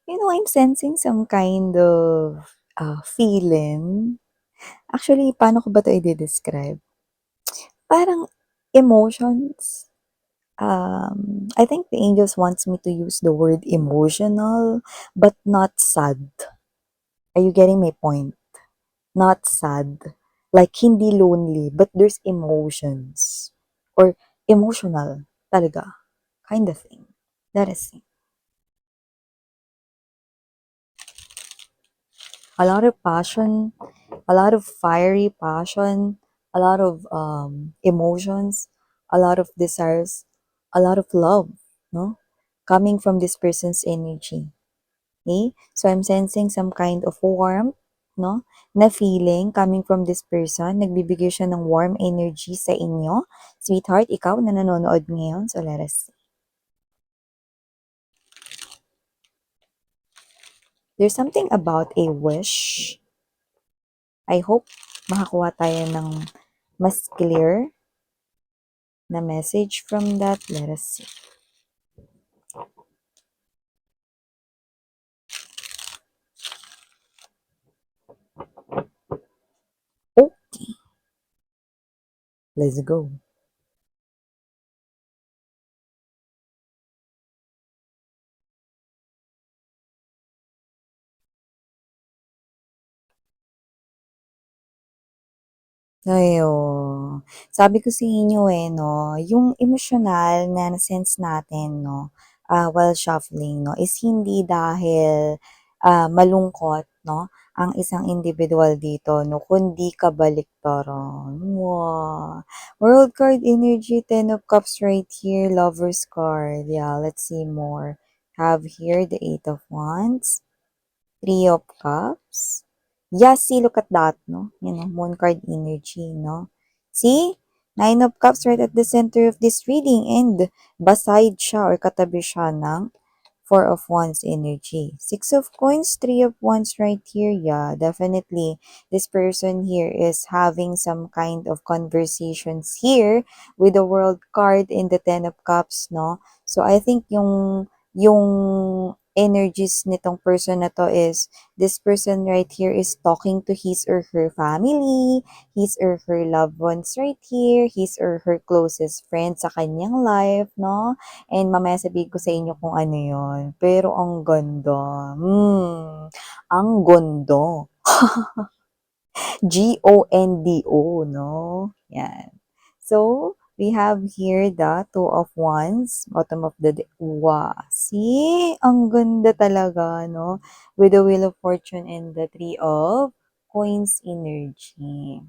I'm sensing some kind of feeling. Actually, paano ko ba 'to i-de-describe? Parang emotions. I think the angels wants me to use the word emotional, but not sad. Are you getting my point? Not sad. Like, hindi lonely, but there's emotions. Or emotional talaga. Kind of thing. That is it. A lot of passion, a lot of fiery passion, a lot of emotions, a lot of desires, a lot of love, no? Coming from this person's energy. Okay? So I'm sensing some kind of warmth, no? Na feeling coming from this person. Nagbibigay siya ng warm energy sa inyo. Sweetheart, ikaw na nanonood ngayon. So let us see. There's something about a wish. I hope makakuha tayo ng mas clear na message from that. Let us see. Okay, let's go. Ayun. Sabi ko sa inyo eh, 'no, yung emosyonal na na-sense natin 'no, while shuffling 'no, is hindi dahil, malungkot 'no, ang isang individual dito 'no, kundi kabaliktaran. Wow! World card energy, Ten of Cups right here, Lovers card. Yeah, let's see more. Have here the Eight of Wands. Three of Cups. Yeah, see, look at that, no? Moon card energy, no? See? Nine of Cups right at the center of this reading and beside siya or katabi siya ng Four of Wands energy. Six of Coins, Three of Wands right here. Yeah, definitely. This person here is having some kind of conversations here with the World card in the Ten of Cups, no? So, I think yung energies nitong person na to is this person right here is talking to his or her family, his or her loved ones right here, his or her closest friends sa kanyang life, no? And mamaya sabihin ko sa inyo kung ano yon. Pero ang ganda. Ang gondo. Gondo, no? Yan. So, we have here the Two of Wands, bottom of the deck. Wow. See? Ang ganda talaga, no? With the Wheel of Fortune and the Three of Coins energy.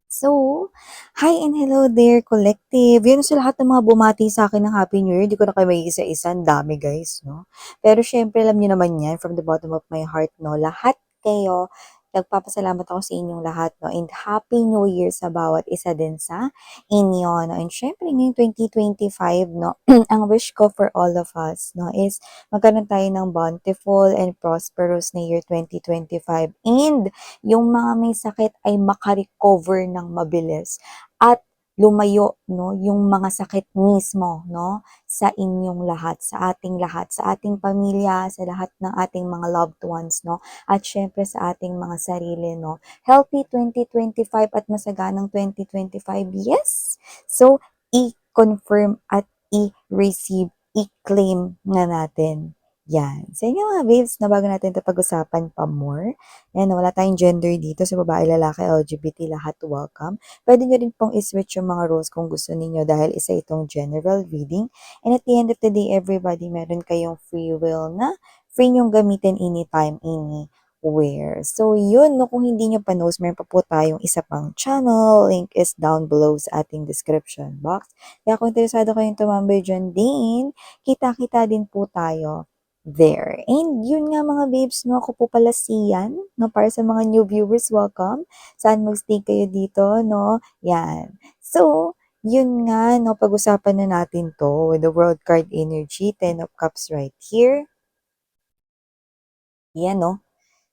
So, hi and hello there, collective. Yun sa lahat ng mga bumati sa akin ng Happy New Year. Hindi ko na kayo may isa-isa. Ang dami, guys, no? Pero syempre, alam niyo naman yan, from the bottom of my heart, no? Lahat kayo, nagpapasalamat ako sa inyong lahat, no? And Happy New Year sa bawat isa din sa inyo, no? And syempre, ngayong 2025, no? Ang wish ko for all of us, no? Is magkaroon tayo ng bountiful and prosperous na year 2025. And yung mga may sakit ay makarecover ng mabilis at lumayo, no, yung mga sakit mismo, no, sa inyong lahat, sa ating pamilya, sa lahat ng ating mga loved ones, no, at syempre sa ating mga sarili, no. Healthy 2025 at masaganang 2025, yes! So, i-confirm at i-receive, i-claim na natin. Yan. Sa inyo mga babes, na bago natin ito pag-usapan pa more, yan, wala tayong gender dito sa babae, lalaki, LGBT, lahat welcome. Pwede nyo rin pong i-switch yung mga roles kung gusto niyo dahil isa itong general reading. And at the end of the day, everybody, meron kayong free will na free nyong gamitin anytime, anywhere. So, yun, no, kung hindi nyo pa knows, meron pa po tayong isa pang channel. Link is down below sa ating description box. Kaya kung interesado kayong tumambay dyan din, kita-kita din po tayo there. And yun nga mga babes, no, ako po pala si Yan, no, para sa mga new viewers, welcome. Saan magstay kayo dito, no? Yan. So, yun nga, no, pag-usapan na natin to with the World Card Energy, Ten of Cups right here. Yan, no?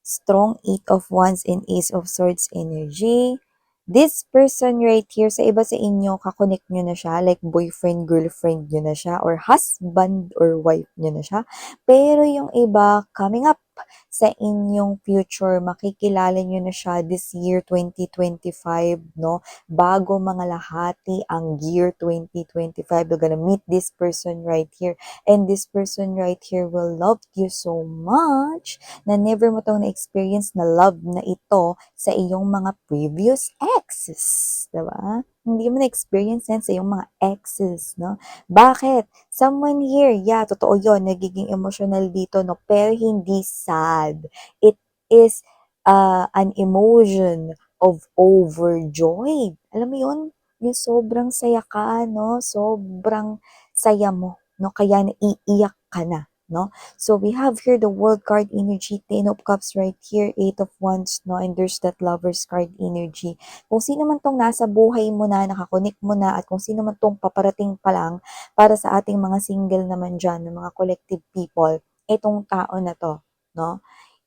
Strong Eight of Wands and Ace of Swords energy. This person right here, sa iba sa inyo, kakonect nyo na siya, like boyfriend, girlfriend nyo na siya, or husband or wife nyo na siya. Pero yung iba, coming up sa inyong future, makikilala nyo na siya this year 2025, no? Bago mga lahati ang year 2025, you're gonna meet this person right here. And this person right here will love you so much na never mo tong na-experience na love na ito sa iyong mga previous exes, diba? Hindi mo na-experience yan sa iyong mga exes, no? Bakit? Someone here, yeah, totoo yon, nagiging emotional dito, no? Pero hindi sad. It is an emotion of overjoyed. Alam mo yun? Yung sobrang saya ka, no? Sobrang saya mo, no? Kaya naiiyak ka na, no? So we have here the World card energy, Ten of Cups right here, Eight of Wands, no? And there's that Lovers card energy. Kung sino man tong nasa buhay mo na, nakakonek mo na, at kung sino man tong paparating pa lang para sa ating mga single naman dyan, ng mga collective people, itong tao na to, no?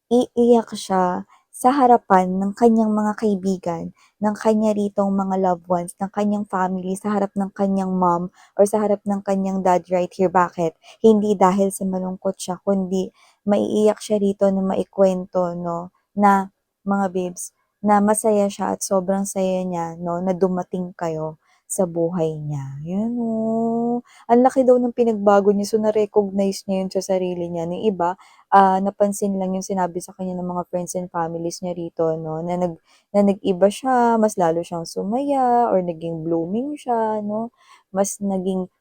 Iiyak siya sa harapan ng kanyang mga kaibigan, ng kanya ritong mga loved ones, ng kanyang family, sa harap ng kanyang mom, or sa harap ng kanyang dad right here. Bakit? Hindi dahil sa malungkot siya, kundi maiiyak siya rito na maikwento, no, na mga babes, na masaya siya at sobrang saya niya, no, na dumating kayo sa buhay niya. Yun, oh. Ang laki daw ng pinagbago niya, so na-recognize niya yun sa sarili niya. Yung iba, napansin lang yung sinabi sa kanya ng mga friends and families niya rito, no, na nag-iba siya, mas lalo siyang sumaya, or naging blooming siya, no, mas naging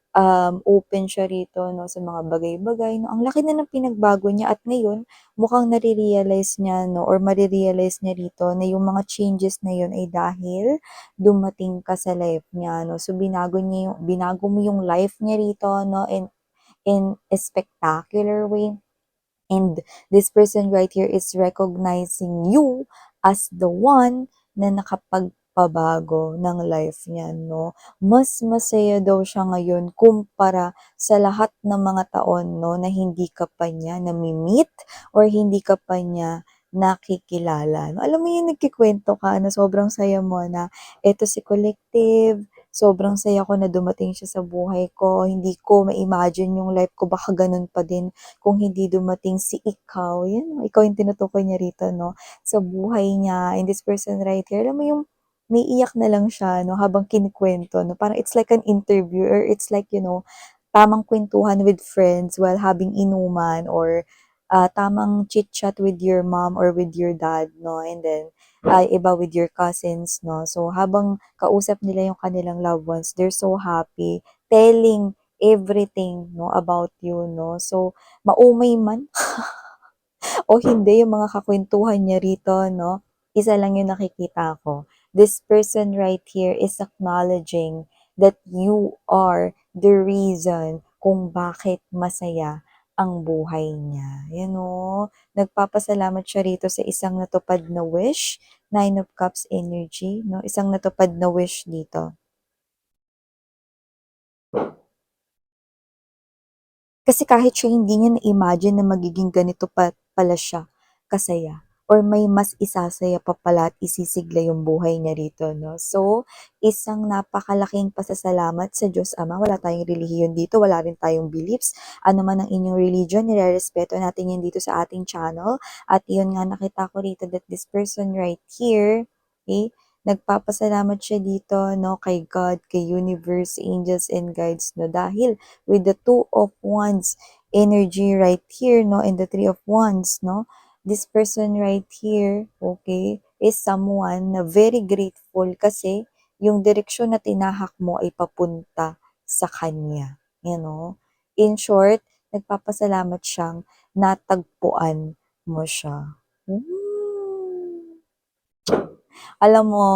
open siya rito, no, sa mga bagay-bagay, no. Ang laki na ng pinagbago niya at ngayon, mukhang nare-realize niya, no, or mare-realize niya rito na yung mga changes na yun ay dahil dumating ka sa life niya, no. So, binago mo yung life niya rito, no, in a spectacular way. And this person right here is recognizing you as the one na nakapagpabago ng life niya, no? Mas masaya daw siya ngayon kumpara sa lahat ng mga taon, no, na hindi ka pa niya nami-meet or hindi ka pa niya nakikilala. No? Alam mo yung nagkikwento ka na sobrang saya mo na eto si Collective, sobrang saya ko na dumating siya sa buhay ko. Hindi ko ma-imagine yung life ko, baka ganun pa din kung hindi dumating si ikaw, yun, ikaw yung tinutukoy niya rito, no, sa buhay niya, and this person right here, alam mo yung may iyak na lang siya, no, habang kinikwento, no, parang it's like an interview, or it's like, tamang kwentuhan with friends while having inuman, or tamang chit-chat with your mom or with your dad, no, and then, iba with your cousins, no, so habang kausap nila yung kanilang loved ones, they're so happy, telling everything, no, about you, no, so maumay man o hindi yung mga kakwentuhan niya rito, no? Isa lang yung nakikita ko. This person right here is acknowledging that you are the reason kung bakit masaya ang buhay niya. Yan o. Nagpapasalamat siya rito sa isang natupad na wish, Nine of Cups energy, no? Isang natupad na wish dito. Kasi kahit siya hindi niya na-imagine na magiging ganito pala siya kasaya, or may mas isasaya pa pala at isisigla yung buhay niya rito, no? So, isang napakalaking pasasalamat sa Diyos Ama. Wala tayong relihiyon dito, wala rin tayong beliefs. Ano man ang inyong religion, nire-respeto natin yan dito sa ating channel. At yun nga, nakita ko rito that this person right here, okay, nagpapasalamat siya dito, no, kay God, kay universe, angels, and guides, no, dahil with the Two of Wands energy right here, no, and the Three of Wands, no, this person right here, okay, is someone na very grateful kasi yung direksyon na tinahak mo ay papunta sa kanya. You know? In short, nagpapasalamat siyang natagpuan mo siya. Ooh. Alam mo,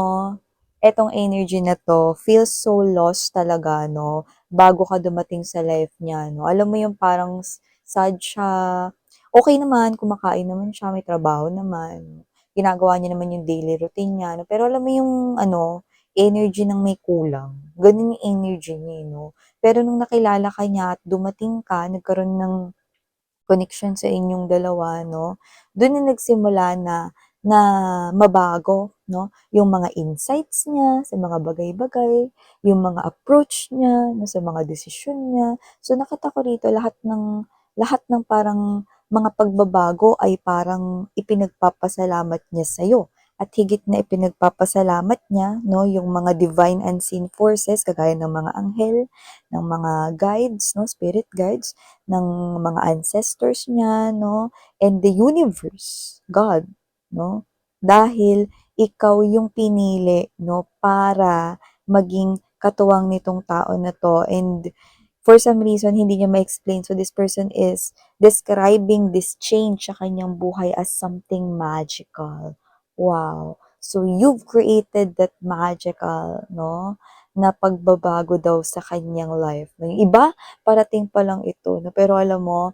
etong energy na 'to feels so lost talaga 'no, bago ka dumating sa life niya 'no. Alam mo yung parang sad siya, okey naman, kumakain naman siya, may trabaho naman, ginagawa niya naman yung daily routine niya 'no, pero alam mo yung ano, energy ng may kulang, gano'n yung energy niya, eh, 'no. Pero nung nakilala ka niya at dumating ka, nagkaroon ng connection sa inyong dalawa 'no, dun na nagsimula na na mabago 'no, yung mga insights niya sa mga bagay-bagay, yung mga approach niya 'no, sa mga desisyon niya. So, nakita ko rito lahat ng parang mga pagbabago ay parang ipinagpapasalamat niya sa'yo at higit na ipinagpapasalamat niya 'no, yung mga divine unseen forces kagaya ng mga anghel, ng mga guides 'no, spirit guides, ng mga ancestors niya 'no, and the universe, God 'no. Dahil ikaw yung pinili 'no, para maging katuwang nitong tao na 'to, and for some reason hindi niya ma-explain. So this person is describing this change sa kanyang buhay as something magical. Wow! So you've created that magical 'no, na pagbabago daw sa kanyang life. Yung iba parating pa lang ito 'no, pero alam mo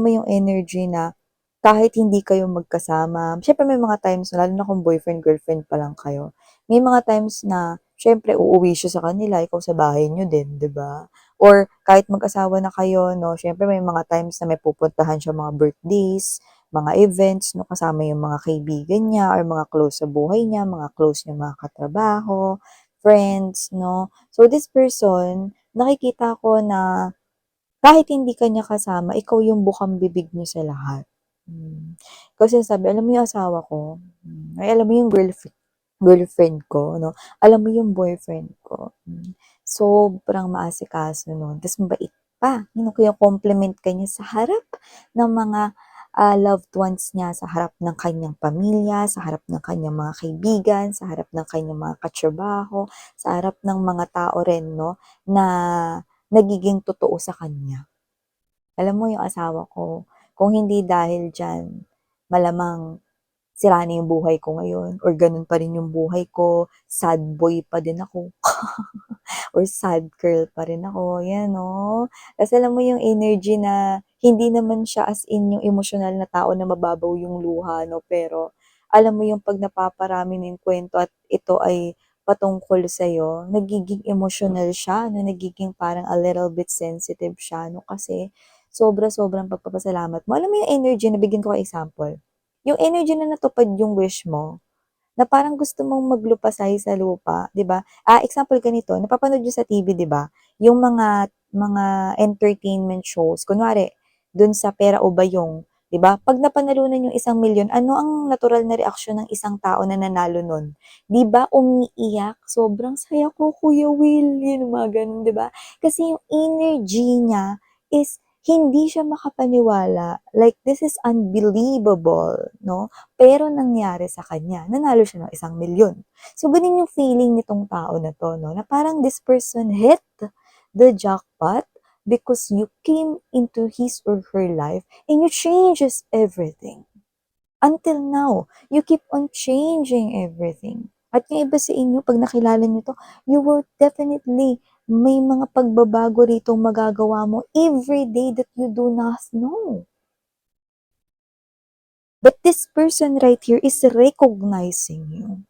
yung energy na kahit hindi kayo magkasama, siyempre may mga times na lalo na kung boyfriend, girlfriend pa lang kayo, may mga times na siyempre uuwi siya sa kanila, ikaw sa bahay niyo din, 'di ba? Or kahit mag-asawa na kayo 'no, siyempre may mga times na may pupuntahan siya mga birthdays, mga events 'no, kasama yung mga kaibigan niya or mga close sa buhay niya, mga close niyang mga katrabaho, friends 'no. So this person, nakikita ko na kahit hindi ka niya kasama, ikaw yung bukang-bibig niya sa lahat. Ikaw sinasabi, "Alam mo yung asawa ko, ay alam mo yung girlfriend ko 'no, alam mo yung boyfriend ko, sobrang maasikaso nun, ta's mabait pa, kino-compliment ka niya sa harap ng mga, loved ones niya, sa harap ng kanyang pamilya, sa harap ng kanyang mga kaibigan, sa harap ng kanyang mga katrabaho, sa harap ng mga tao rin 'no, na nagiging totoo sa kanya. Alam mo yung asawa ko, kung hindi dahil diyan, malamang sira na yung buhay ko ngayon or ganun pa rin yung buhay ko, sad boy pa din ako or sad girl pa rin ako, yan 'no. Ta's alam mo yung energy na hindi naman siya as in yung emosyonal na tao na mababaw yung luha 'no, pero alam mo yung 'pag napaparami na yung kuwento at ito ay patungkol sa'yo, nagiging emosyonal siya 'no, nagiging parang a little bit sensitive siya 'no, kasi sobra-sobrang pagpapasalamat mo. Alam mo yung energy, nabigyan ko ka example, yung energy na natupad yung wish mo, na parang gusto mong maglupasay sa lupa, 'di ba? Example ganito, napapanood niyo sa TV, 'di ba? Yung mga entertainment shows, kunwari dun sa Pera o Bayong, 'di ba? 'Pag napanalunan yung 1,000,000, ano ang natural na reaksyon ng isang tao na nanalo nun? 'Di ba umiiyak? Sobrang saya ko, Kuya Will, yung mga ganun, 'di ba? Kasi yung energy niya is hindi siya makapaniwala, like this is unbelievable 'no? Pero nangyari sa kanya, nanalo siya ng 1,000,000. So, ganun yung feeling nitong tao na 'to 'no, na parang this person hit the jackpot because you came into his or her life and you changes everything. Until now, you keep on changing everything. At yung iba sa inyo 'pag nakilala niyo 'to, you will definitely may mga pagbabago ritong magagawa mo every day that you do not know. But this person right here is recognizing you.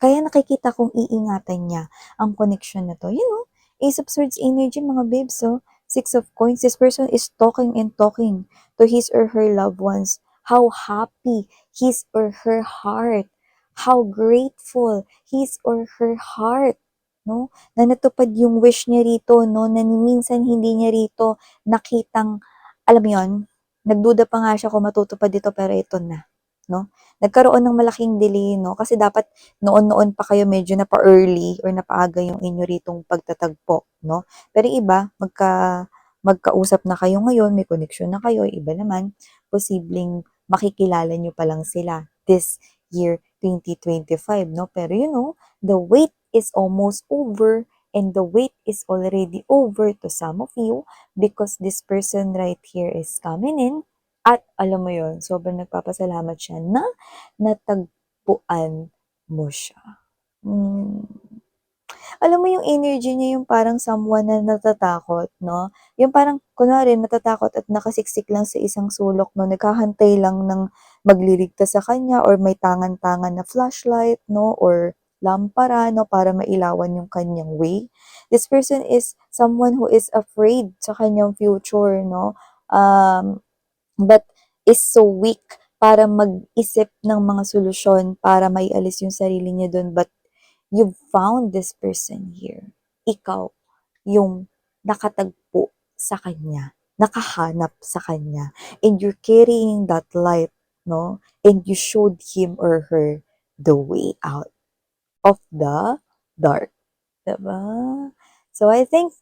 Kaya nakikita kong iingatan niya ang connection na 'to. You know, Ace of Swords energy mga babes, oh. Six of Coins, this person is talking and talking to his or her loved ones. How happy his or her heart, how grateful his or her heart, 'no, na natupad yung wish niya rito 'no, na minsan hindi niya rito nakitang alam mo yun, nagduda pa nga siya kung matutupad ito pero ito na, 'no. Nagkaroon ng malaking delay 'no, kasi dapat noon-noon pa kayo medyo napa-early or napaaga yung inyo ritong pagtatagpo 'no. Pero yung iba magkausap na kayo ngayon, may koneksyon na kayo, yung iba naman posibleng makikilala niyo pa lang sila this year 2025 'no. Pero the wait is almost over and the wait is already over to some of you because this person right here is coming in at alam mo yon, sobrang nagpapasalamat siya na natagpuan mo siya. Hmm. Alam mo yung energy niya yung parang someone na natatakot 'no, yung parang kunwari natatakot at nakasiksik lang sa isang sulok 'no, naghahantay lang ng magliligtas sa kanya or may tangan-tangan na flashlight 'no, or lampara 'no, para mailawan yung kanyang way. This person is someone who is afraid sa kanyang future 'no, but is so weak para mag-isip ng mga solusyon para maialis yung sarili niya dun, but you found this person here. Ikaw yung nakatagpo sa kanya, nakahanap sa kanya, and you're carrying that light, no? And you showed him or her the way out of the dark. Diba? So I think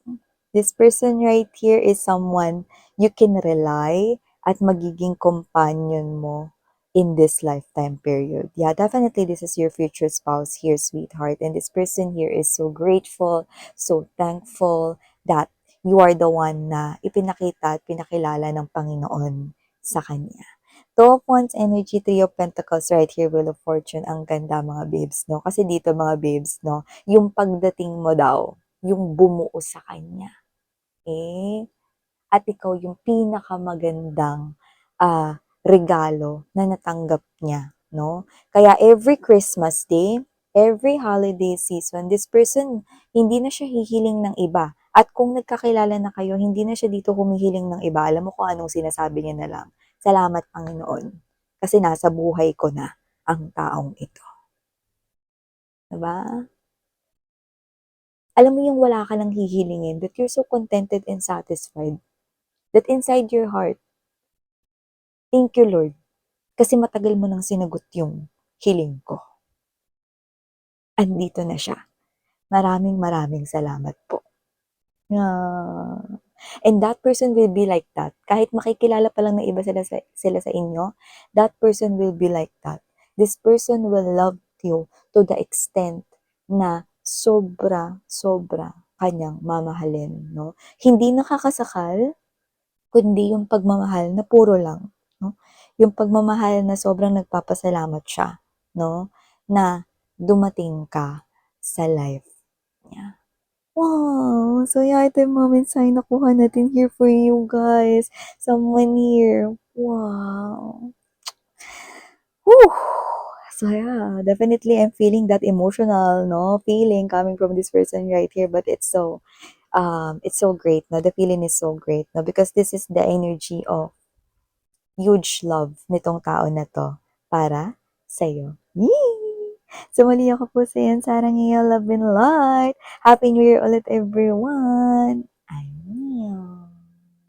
this person right here is someone you can rely at magiging companion mo in this lifetime period. Yeah, definitely this is your future spouse here, sweetheart. And this person here is so grateful, so thankful that you are the one na ipinakita at pinakilala ng Panginoon sa kanya. Two of Wands energy, Three of Pentacles right here, Wheel of Fortune. Ang ganda mga babes, no? Kasi dito mga babes, no? Yung pagdating mo daw, yung bumuo sa kanya. Eh, at ikaw yung pinakamagandang regalo na natanggap niya, no? Kaya every Christmas day, every holiday season, this person, hindi na siya hihiling ng iba. At kung nagkakilala na kayo, hindi na siya dito humihiling ng iba. Alam mo kung anong sinasabi niya na lang. Salamat, Panginoon. Kasi nasa buhay ko na ang taong ito. Diba? Alam mo yung wala ka nang hihilingin, that you're so contented and satisfied. That inside your heart, thank you, Lord. Kasi matagal mo nang sinagot yung hiling ko. Andito na siya. Maraming maraming salamat po. And that person will be like that. Kahit makikilala pa lang ng iba sila sa inyo, that person will be like that. This person will love you to the extent na sobra kanyang mamahalin, no? Hindi nakakasakal, kundi yung pagmamahal na puro lang, no? Yung pagmamahal na sobrang nagpapasalamat siya, no? Na dumating ka sa life niya. Wow! So, yeah, ito yung moment sign nakuha natin here for you guys. Someone here. Wow! Whew! So, yeah, definitely I'm feeling that emotional, no, feeling coming from this person right here, but it's so great, no, the feeling is so great, no, because this is the energy of huge love nitong tao na to para sa'yo. Yee! So, muli ako po sa yan, Sarah Ngea, Love and Light. Happy New Year ulit, everyone!